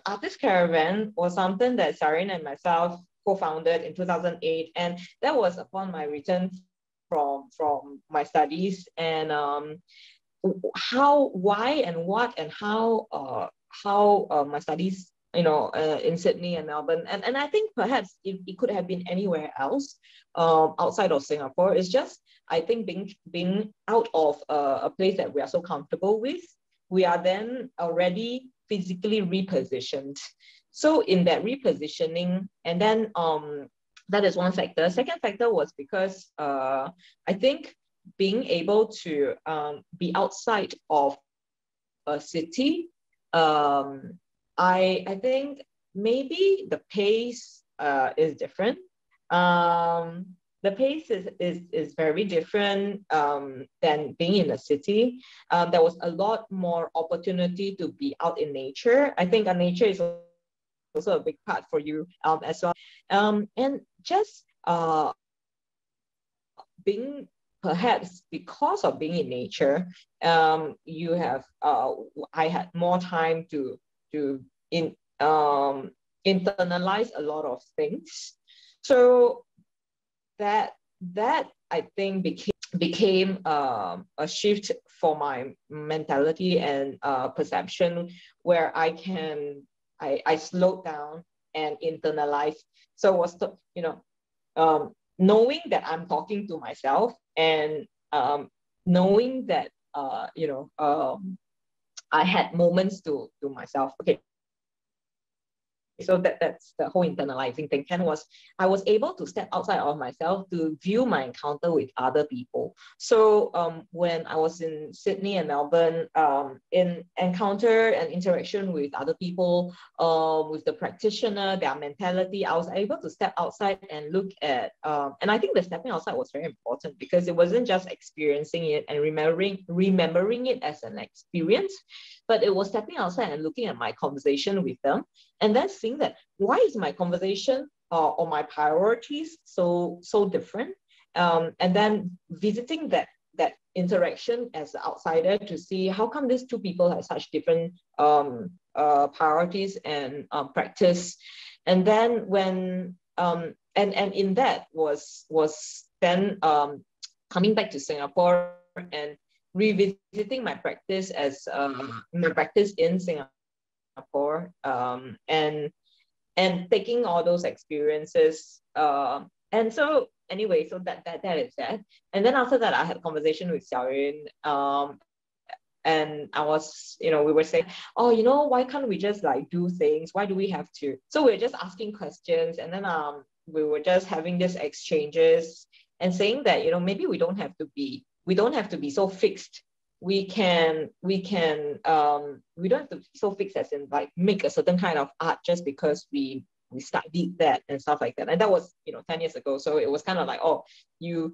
Artist Caravan was something that Sarin and myself co-founded in 2008, and that was upon my return from my studies, and how, why, and what, and how my studies, in Sydney and Melbourne, and I think perhaps it could have been anywhere else outside of Singapore. It's just, I think, being out of a place that we are so comfortable with, we are then already physically repositioned. So in that repositioning, and then that is one factor. Second factor was because I think being able to be outside of a city, I think maybe the pace is different. The pace is very different than being in a city. There was a lot more opportunity to be out in nature. I think nature is also a big part for you as well. And just being, perhaps because of being in nature, you have I had more time to internalize a lot of things. So that I think became a shift for my mentality and perception, where I slowed down and internalized. So was knowing that I'm talking to myself, and knowing that I had moments to myself. Okay, so that's the whole internalizing thing. And I was able to step outside of myself to view my encounter with other people. So when I was in Sydney and Melbourne, in encounter and interaction with other people, with the practitioner, their mentality, I was able to step outside and look at, and I think the stepping outside was very important, because it wasn't just experiencing it and remembering it as an experience, but it was stepping outside and looking at my conversation with them, and then seeing that, why is my conversation or my priorities so different, and then visiting that interaction as an outsider to see how come these two people have such different priorities and practice. And then when and in that was then coming back to Singapore and revisiting my practice as my practice in Singapore, and taking all those experiences, and so anyway, so that is that. And then after that, I had a conversation with Xiaoyun, and I was, we were saying, oh, why can't we just like do things? Why do we have to? So we were just asking questions, and then we were just having these exchanges and saying that, maybe we don't have to be so fixed. We don't have to be so fixed as in like make a certain kind of art just because we studied that and stuff like that. And that was 10 years ago. So it was kind of like, oh, you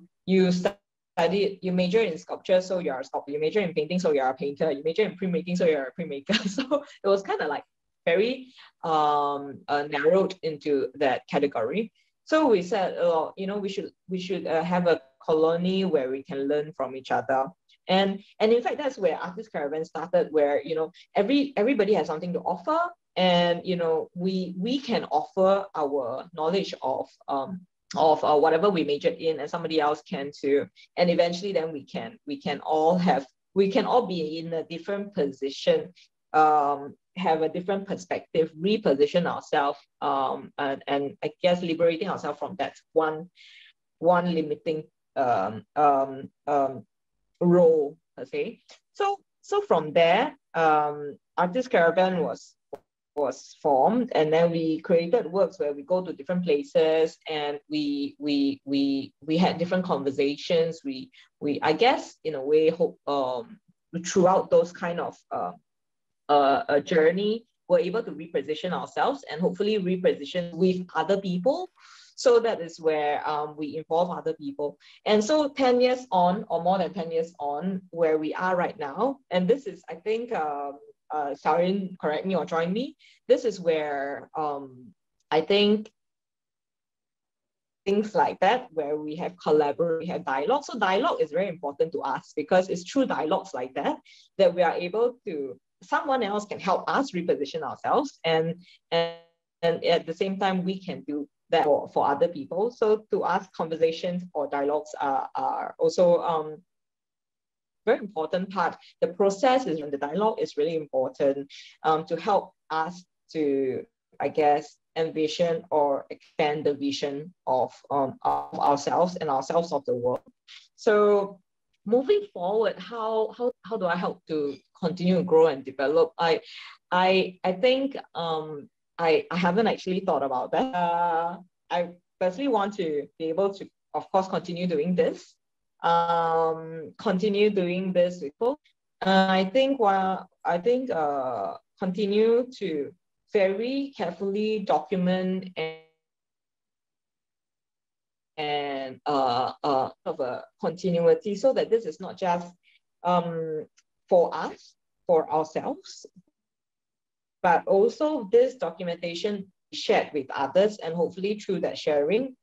studied, you major in sculpture, so you're a sculptor. You major in painting, so you're a painter. You major in printmaking, so you're a printmaker. So it was kind of like very narrowed into that category. So we said, we should have a colony where we can learn from each other. And in fact, that's where Artist Caravan started, where everybody has something to offer, and we can offer our knowledge of whatever we majored in, and somebody else can too. And eventually, then we can all be in a different position, have a different perspective, reposition ourselves, and I guess liberating ourselves from that one limiting role per se. So from there, Artist Caravan was formed, and then we created works where we go to different places, and we had different conversations. We I guess in a way hope throughout those kind of a journey, we're able to reposition ourselves and hopefully reposition with other people. So that is where we involve other people. And so 10 years on, or more than 10 years on, where we are right now, and this is, I think, Xiaoyun, correct me or join me, this is where I think things like that, where we have collaboration, we have dialogue. So dialogue is very important to us, because it's through dialogues like that we are able to, someone else can help us reposition ourselves, and at the same time we can do that for other people. So to us, conversations or dialogues are also very important part. The process is, and the dialogue is really important to help us to, I guess, envision or expand the vision of ourselves and ourselves of the world. So moving forward, how do I help to continue to grow and develop? I think I haven't actually thought about that. I firstly want to be able to, of course, continue doing this. Continue doing this with people. Continue to very carefully document and of a continuity, so that this is not just for us, for ourselves, but also this documentation shared with others, and hopefully through that sharing,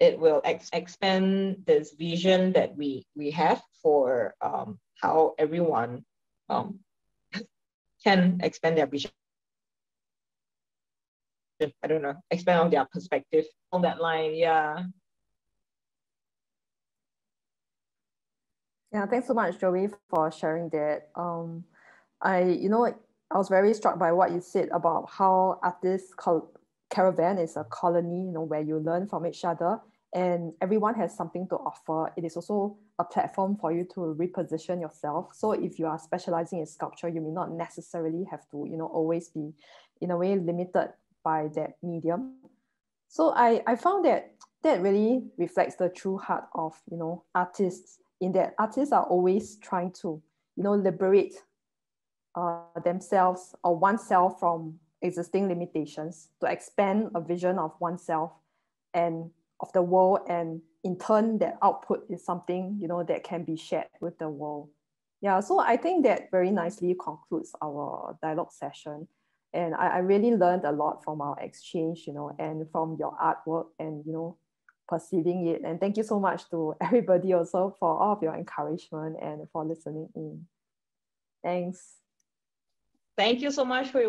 it will expand this vision that we have for how everyone can expand their vision. I don't know, expand on their perspective on that line. Yeah. Yeah, thanks so much, Joey, for sharing that. I was very struck by what you said about how Artist Caravan is a colony, where you learn from each other and everyone has something to offer. It is also a platform for you to reposition yourself. So if you are specializing in sculpture, you may not necessarily have to, always be in a way limited by that medium. So I found that really reflects the true heart of, artists, in that artists are always trying to, liberate themselves or oneself from existing limitations, to expand a vision of oneself and of the world, and in turn that output is something that can be shared with the world. Yeah, so I think that very nicely concludes our dialogue session, and I really learned a lot from our exchange, and from your artwork, and perceiving it. And thank you so much to everybody also for all of your encouragement and for listening in. Thanks. Thank you so much for